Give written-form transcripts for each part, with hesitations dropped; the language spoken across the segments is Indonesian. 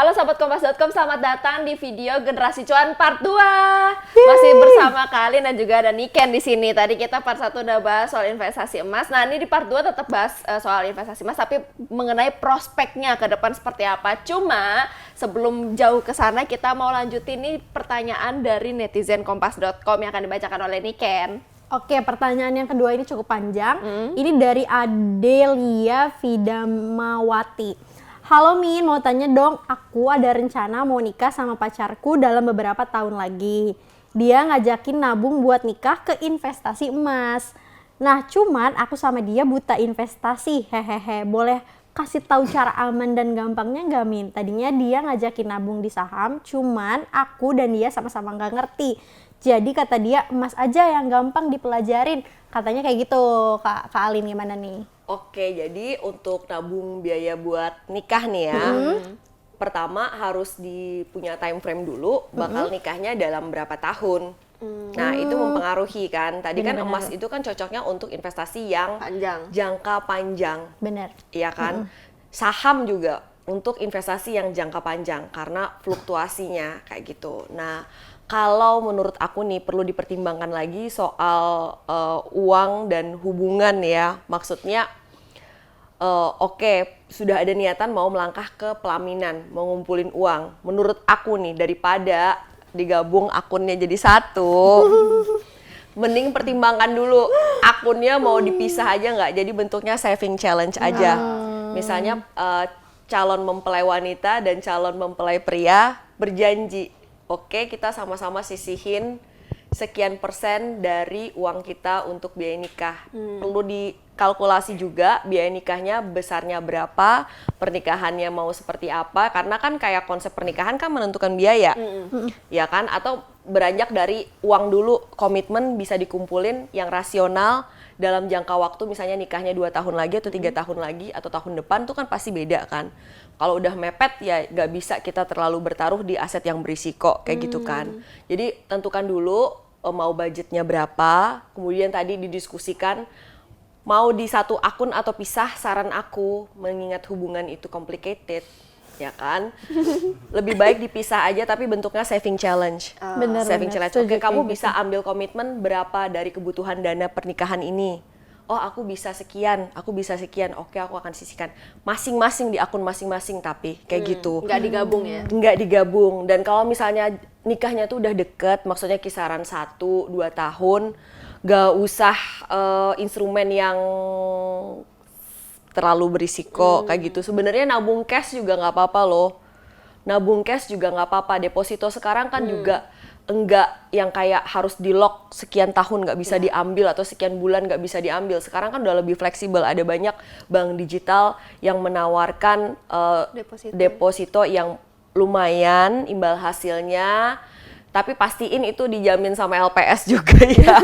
Halo Sobat Kompas.com, selamat datang di video Generasi Cuan Part 2. Masih bersama kalian dan juga ada Niken di sini. Tadi kita part 1 udah bahas soal investasi emas. Nah, ini di part 2 tetap bahas soal investasi emas, tapi mengenai prospeknya ke depan seperti apa. Cuma sebelum jauh ke sana, kita mau lanjutin nih pertanyaan dari netizen Kompas.com yang akan dibacakan oleh Niken. Oke, pertanyaan yang kedua ini cukup panjang. Ini dari Adelia Vidamawati. Halo Min, mau tanya dong, aku ada rencana mau nikah sama pacarku dalam beberapa tahun lagi. Dia ngajakin nabung buat nikah ke investasi emas. Nah, cuman aku sama dia buta investasi, hehehe. Boleh kasih tahu cara aman dan gampangnya nggak Min? Tadinya dia ngajakin nabung di saham, cuman aku dan dia sama-sama nggak ngerti. Jadi kata dia emas aja yang gampang dipelajarin. Katanya kayak gitu, Kak Alin, gimana nih? Oke, jadi untuk nabung biaya buat nikah nih ya, pertama harus punya time frame dulu, bakal nikahnya dalam berapa tahun. Nah, itu mempengaruhi kan. Tadi kan emas itu kan cocoknya untuk investasi yang jangka panjang. Bener. Iya kan? Saham juga untuk investasi yang jangka panjang karena fluktuasinya kayak gitu. Nah, kalau menurut aku nih perlu dipertimbangkan lagi soal uang dan hubungan ya. Maksudnya oke, sudah ada niatan mau melangkah ke pelaminan, mau ngumpulin uang. Menurut aku nih, daripada digabung akunnya jadi satu, mending pertimbangkan dulu akunnya mau dipisah aja nggak, jadi bentuknya saving challenge aja. Misalnya calon mempelai wanita dan calon mempelai pria berjanji, oke kita sama-sama sisihin sekian persen dari uang kita untuk biaya nikah. Perlu dikalkulasi juga biaya nikahnya besarnya berapa, pernikahannya mau seperti apa, karena kan kayak konsep pernikahan kan menentukan biaya, ya kan? Atau beranjak dari uang dulu, komitmen bisa dikumpulin yang rasional dalam jangka waktu, misalnya nikahnya 2 tahun lagi atau 3 tahun lagi atau tahun depan tuh kan pasti beda kan. Kalau udah mepet ya gak bisa kita terlalu bertaruh di aset yang berisiko kayak gitu kan. Jadi tentukan dulu mau budgetnya berapa, kemudian tadi didiskusikan mau di satu akun atau pisah. Saran aku, mengingat hubungan itu complicated, ya kan? Lebih baik dipisah aja tapi bentuknya saving challenge. Saving challenge. Oke, kamu bisa ambil komitmen berapa dari kebutuhan dana pernikahan ini. Oh, aku bisa sekian, oke aku akan sisihkan. Masing-masing di akun masing-masing tapi kayak gitu. Nggak digabung ya? Nggak digabung. Dan kalau misalnya nikahnya tuh udah deket, maksudnya kisaran 1-2 tahun, nggak usah instrumen yang terlalu berisiko kayak gitu. Sebenarnya nabung cash juga nggak apa-apa loh. Nabung cash juga nggak apa-apa. Deposito sekarang kan juga enggak yang kayak harus di lock sekian tahun nggak bisa diambil atau sekian bulan nggak bisa diambil. Sekarang kan udah lebih fleksibel, ada banyak bank digital yang menawarkan deposito yang lumayan imbal hasilnya, tapi pastiin itu dijamin sama LPS juga ya.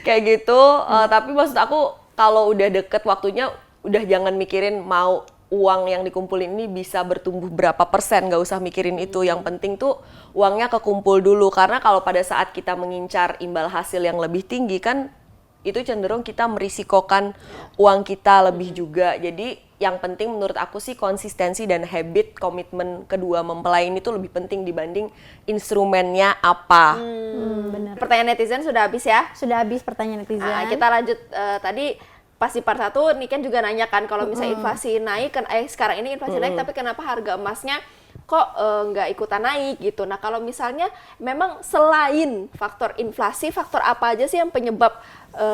Kayak gitu. Tapi maksud aku kalau udah deket waktunya, udah jangan mikirin mau uang yang dikumpulin ini bisa bertumbuh berapa persen, nggak usah mikirin itu. Yang penting tuh uangnya kekumpul dulu, karena kalau pada saat kita mengincar imbal hasil yang lebih tinggi kan itu cenderung kita merisikokan uang kita lebih juga. Jadi yang penting menurut aku sih konsistensi dan habit komitmen kedua mempelai ini tuh lebih penting dibanding instrumennya apa. Bener. Pertanyaan netizen sudah habis ya? Sudah habis pertanyaan netizen. Kita lanjut tadi. Pasti part 1 Niken juga nanya kan kalau misalnya inflasi naik kan sekarang ini inflasi naik tapi kenapa harga emasnya kok nggak ikutan naik gitu. Nah, kalau misalnya memang selain faktor inflasi, faktor apa aja sih yang penyebab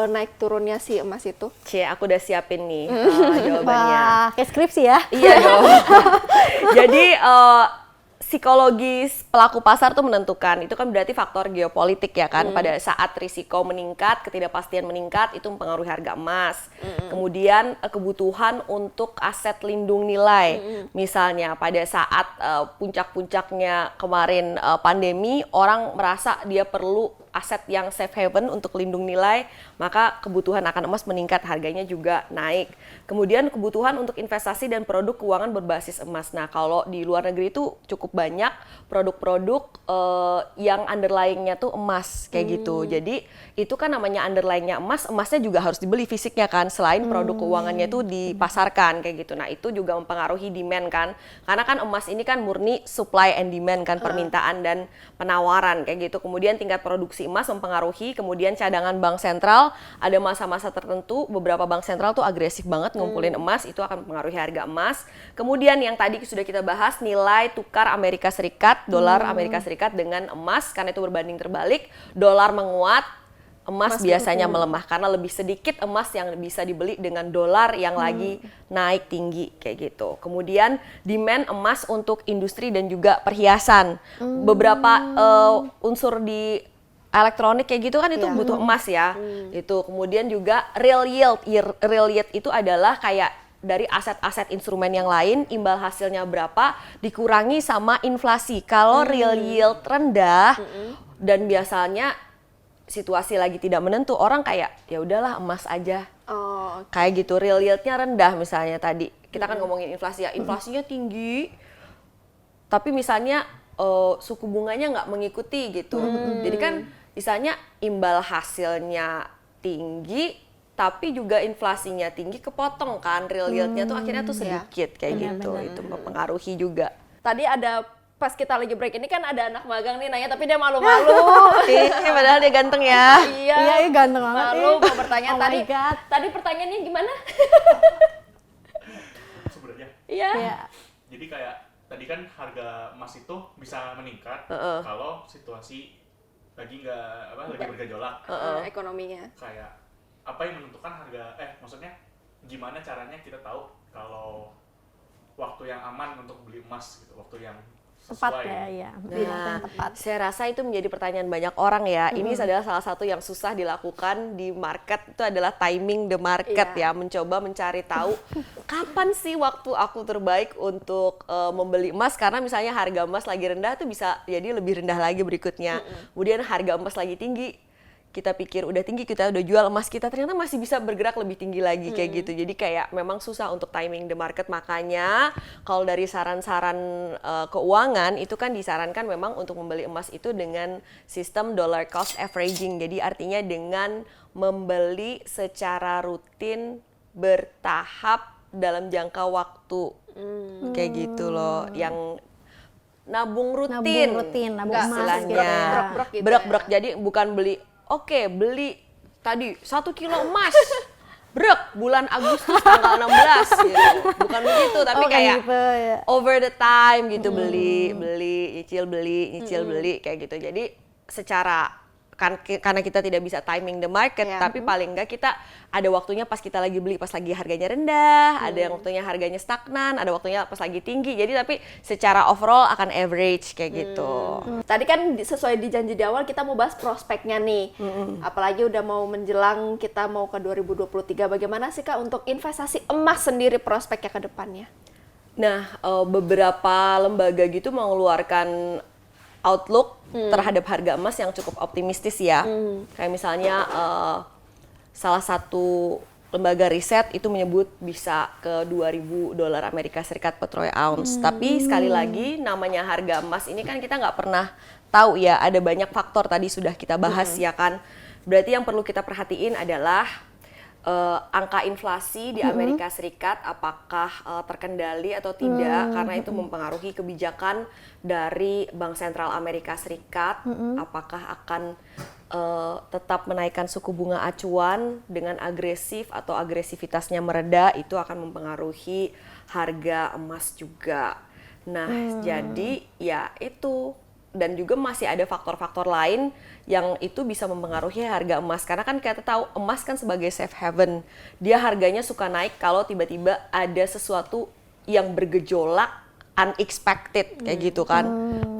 naik turunnya si emas itu? Aku udah siapin nih jawabannya. Wah, kayak skripsi ya? Iya dong. Jadi psikologis pelaku pasar tuh menentukan, itu kan berarti faktor geopolitik ya kan. Pada saat risiko meningkat, ketidakpastian meningkat, itu mempengaruhi harga emas. Kemudian kebutuhan untuk aset lindung nilai. Misalnya pada saat puncak-puncaknya kemarin pandemi, orang merasa dia perlu aset yang safe haven untuk lindung nilai, maka kebutuhan akan emas meningkat, harganya juga naik. Kemudian kebutuhan untuk investasi dan produk keuangan berbasis emas. Nah, kalau di luar negeri itu cukup banyak produk-produk yang underlying-nya tuh emas kayak gitu. Jadi itu kan namanya underlying-nya emas, emasnya juga harus dibeli fisiknya kan, selain produk keuangannya itu dipasarkan kayak gitu. Nah, itu juga mempengaruhi demand kan. Karena kan emas ini kan murni supply and demand kan, permintaan dan penawaran kayak gitu. Kemudian tingkat produksi emas mempengaruhi, kemudian cadangan bank sentral ada masa-masa tertentu, beberapa bank sentral tuh agresif banget ngumpulin emas, itu akan mempengaruhi harga emas. Kemudian yang tadi sudah kita bahas, nilai tukar Amerika Serikat, dolar Amerika Serikat dengan emas, karena itu berbanding terbalik, dolar menguat, emas biasanya melemah karena lebih sedikit emas yang bisa dibeli dengan dolar yang lagi naik tinggi kayak gitu. Kemudian demand emas untuk industri dan juga perhiasan. Beberapa unsur di elektronik kayak gitu kan itu butuh emas ya. Itu kemudian juga real yield. Real yield itu adalah kayak dari aset-aset instrumen yang lain, imbal hasilnya berapa dikurangi sama inflasi. Kalau real yield rendah dan biasanya situasi lagi tidak menentu, orang kayak ya udahlah emas aja. Kayak gitu, real yield-nya rendah misalnya tadi. Kita kan ngomongin inflasi ya, inflasinya tinggi. Tapi misalnya suku bunganya nggak mengikuti gitu. Jadi kan misalnya imbal hasilnya tinggi, tapi juga inflasinya tinggi, kepotong kan real yield-nya tuh akhirnya tuh sedikit kayak gitu. Itu mempengaruhi juga. Tadi ada pas kita lagi break ini kan ada anak magang nih nanya, tapi dia malu-malu. Padahal dia ganteng ya. Iya, ganteng banget. Malu mau bertanya. Oh my God. Tadi pertanyaannya gimana? Sebenarnya. Iya. Jadi kayak tadi kan harga emas itu bisa meningkat kalau situasi lagi lagi bergejolak. Ekonominya. Kayak apa yang menentukan harga? Maksudnya gimana caranya kita tahu kalau waktu yang aman untuk beli emas gitu, waktu yang Tepat sesuai. ya. Nah, saya rasa itu menjadi pertanyaan banyak orang ya. Ini adalah salah satu yang susah dilakukan di market, itu adalah timing the market ya. Mencoba mencari tahu kapan sih waktu aku terbaik untuk membeli emas. Karena misalnya harga emas lagi rendah tuh bisa jadi lebih rendah lagi berikutnya. Kemudian harga emas lagi tinggi, kita pikir udah tinggi, kita udah jual emas kita, ternyata masih bisa bergerak lebih tinggi lagi kayak gitu. Jadi kayak memang susah untuk timing the market. Makanya kalau dari saran-saran keuangan itu kan disarankan memang untuk membeli emas itu dengan sistem dollar cost averaging. Jadi artinya dengan membeli secara rutin bertahap dalam jangka waktu kayak gitu loh, yang nabung rutin nabung emas gitu istilahnya. ya. Brok-brok gitu Brok-brok, jadi bukan beli beli tadi 1 kilo emas brek bulan Agustus tanggal 16 gitu. Bukan begitu, tapi kayak gitu, ya. over the time gitu, beli nyicil beli kayak gitu. Jadi secara karena kita tidak bisa timing the market, tapi paling enggak kita ada waktunya pas kita lagi beli pas lagi harganya rendah, ada yang waktunya harganya stagnan, ada waktunya pas lagi tinggi. Jadi tapi secara overall akan average kayak gitu. Tadi kan sesuai di janji di awal kita mau bahas prospeknya nih. Apalagi udah mau menjelang kita mau ke 2023. Bagaimana sih Kak untuk investasi emas sendiri prospeknya ke depannya? Nah, beberapa lembaga gitu mengeluarkan outlook terhadap harga emas yang cukup optimistis ya. Kayak misalnya salah satu lembaga riset itu menyebut bisa ke 2.000 dolar Amerika Serikat per troy ounce. Tapi sekali lagi namanya harga emas ini kan kita nggak pernah tahu ya, ada banyak faktor tadi sudah kita bahas ya kan. Berarti yang perlu kita perhatiin adalah angka inflasi di Amerika Serikat apakah terkendali atau tidak, karena itu mempengaruhi kebijakan dari Bank Sentral Amerika Serikat. Apakah akan tetap menaikkan suku bunga acuan dengan agresif atau agresivitasnya mereda, itu akan mempengaruhi harga emas juga. Nah, jadi ya itu. Dan juga masih ada faktor-faktor lain yang itu bisa mempengaruhi harga emas. Karena kan kita tahu emas kan sebagai safe haven. Dia harganya suka naik kalau tiba-tiba ada sesuatu yang bergejolak unexpected kayak gitu kan.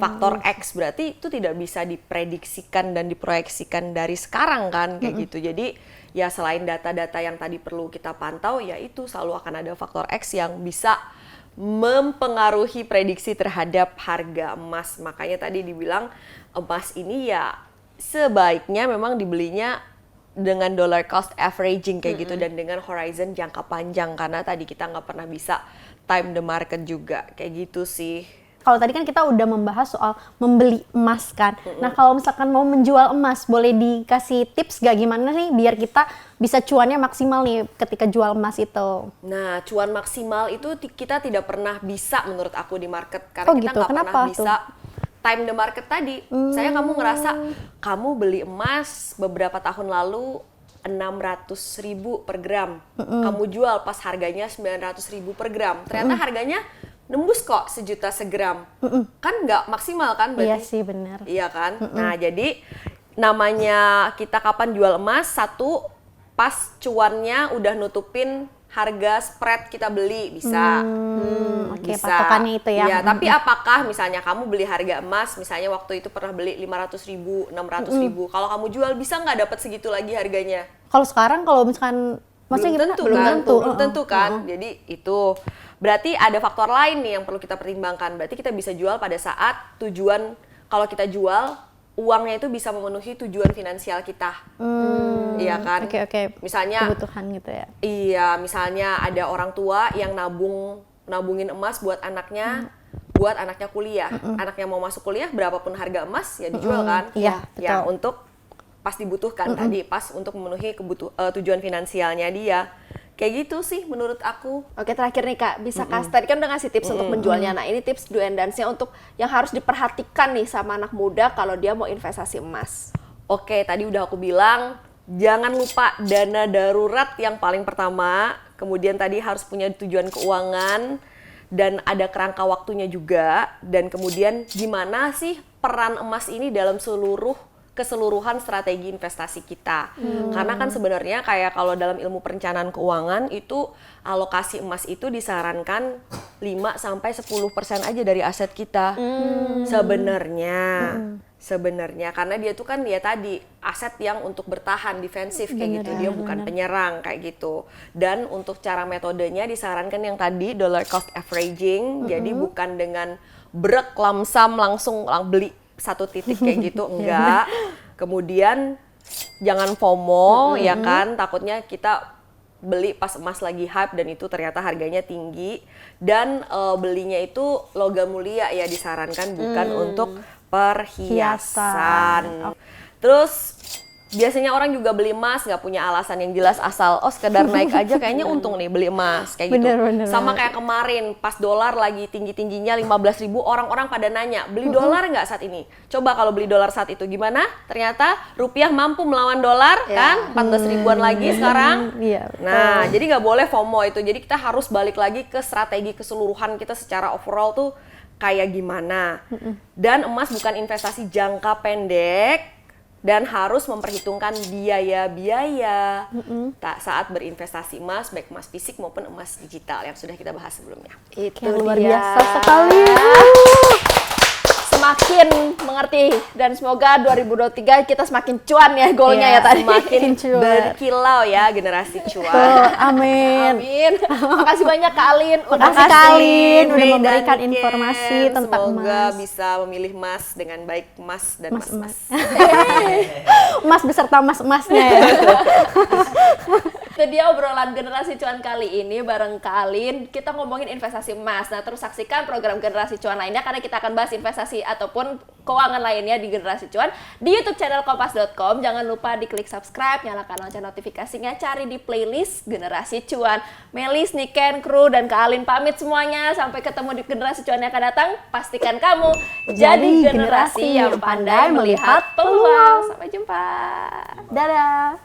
Faktor X berarti itu tidak bisa diprediksikan dan diproyeksikan dari sekarang kan kayak gitu. Jadi ya selain data-data yang tadi perlu kita pantau, ya itu selalu akan ada faktor X yang bisa mempengaruhi prediksi terhadap harga emas. Makanya tadi dibilang emas ini ya sebaiknya memang dibelinya dengan dollar cost averaging kayak gitu dan dengan horizon jangka panjang karena tadi kita nggak pernah bisa time the market juga kayak gitu sih. Kalau tadi kan kita udah membahas soal membeli emas kan. Nah kalau misalkan mau menjual emas, boleh dikasih tips gak gimana nih biar kita bisa cuannya maksimal nih ketika jual emas itu? Nah, cuan maksimal itu kita tidak pernah bisa menurut aku di market karena Oh kita gitu, nggak kenapa pernah tuh? bisa time the market tadi. Saya kamu ngerasa kamu beli emas beberapa tahun lalu 600.000 per gram. Kamu jual pas harganya 900.000 per gram. Ternyata harganya nembus kok 1 juta segram. Kan nggak maksimal kan berarti? Iya sih benar. Iya kan? Nah, jadi namanya kita kapan jual emas, satu pas cuannya udah nutupin harga spread kita beli bisa. Oke, patokannya itu ya. Iya, tapi apakah misalnya kamu beli harga emas, misalnya waktu itu pernah beli 500.000, 600.000, kalau kamu jual bisa nggak dapat segitu lagi harganya? Kalau sekarang kalau misalkan maksudnya gimana? Belum tentu kan. Jadi itu berarti ada faktor lain nih yang perlu kita pertimbangkan. Berarti kita bisa jual pada saat tujuan, kalau kita jual uangnya itu bisa memenuhi tujuan finansial kita. Iya kan? Oke. Misalnya Kebutuhan gitu ya. iya, misalnya ada orang tua yang nabungin emas buat anaknya, buat anaknya kuliah. Anaknya mau masuk kuliah, berapapun harga emas ya dijual kan? Iya, Ya, betul. untuk pas dibutuhkan tadi, pas untuk memenuhi tujuan finansialnya dia. Kayak gitu sih menurut aku. Oke, terakhir nih Kak, bisa kasih, tadi kan udah ngasih tips untuk menjualnya. Nah, ini tips do and dance-nya untuk yang harus diperhatikan nih sama anak muda kalau dia mau investasi emas. Oke, tadi udah aku bilang, jangan lupa dana darurat yang paling pertama. Kemudian tadi harus punya tujuan keuangan dan ada kerangka waktunya juga. Dan kemudian gimana sih peran emas ini dalam keseluruhan strategi investasi kita. Karena kan sebenarnya kayak kalau dalam ilmu perencanaan keuangan itu alokasi emas itu disarankan 5-10% aja dari aset kita. Sebenarnya karena dia tuh kan dia tadi aset yang untuk bertahan defensif kayak gitu, dia bukan penyerang kayak gitu. Dan untuk cara metodenya disarankan yang tadi dollar cost averaging, jadi bukan dengan brek lamsam langsung beli satu titik kayak gitu, enggak. Kemudian jangan FOMO ya kan, takutnya kita beli pas emas lagi hype dan itu ternyata harganya tinggi. Dan belinya itu logam mulia ya disarankan, bukan untuk perhiasan. Terus biasanya orang juga beli emas nggak punya alasan yang jelas, asal sekedar naik aja kayaknya untung nih beli emas kayak gitu. Bener. Sama kayak kemarin pas dolar lagi tinggi-tingginya 15.000, orang-orang pada nanya beli dolar nggak saat ini. Coba kalau beli dolar saat itu gimana? Ternyata rupiah mampu melawan dolar kan, 14 ribuan lagi sekarang. Iya. Nah, jadi nggak boleh FOMO itu. Jadi kita harus balik lagi ke strategi keseluruhan kita secara overall tuh kayak gimana. Dan emas bukan investasi jangka pendek. Dan harus memperhitungkan biaya-biaya saat berinvestasi emas, baik emas fisik maupun emas digital yang sudah kita bahas sebelumnya. Itu Luar dia. biasa sekali. Semakin mengerti dan semoga 2023 kita semakin cuan ya goalnya Iya, ya tadi. Semakin Cuan. berkilau ya generasi cuan. Tuh, amin. Amin. Makasih banyak Kak Alin. Makasih Makasih, Kak Alin udah Mei dan memberikan Niken. informasi tentang Semoga emas. bisa memilih emas dengan baik, emas dan mas-mas. Emas beserta emas-emasnya ya. Itu dia obrolan generasi cuan kali ini bareng Kak Alin. Kita ngomongin investasi emas. Nah, terus saksikan program generasi cuan lainnya karena kita akan bahas investasi ataupun keuangan lainnya di generasi cuan di YouTube channel kompas.com. Jangan lupa diklik subscribe, nyalakan lonceng notifikasinya, cari di playlist generasi cuan. Melis, Niken, kru dan Kak Alin pamit semuanya. Sampai ketemu di generasi cuan yang akan datang. Pastikan kamu jadi generasi yang pandai melihat peluang. Sampai jumpa. Dadah.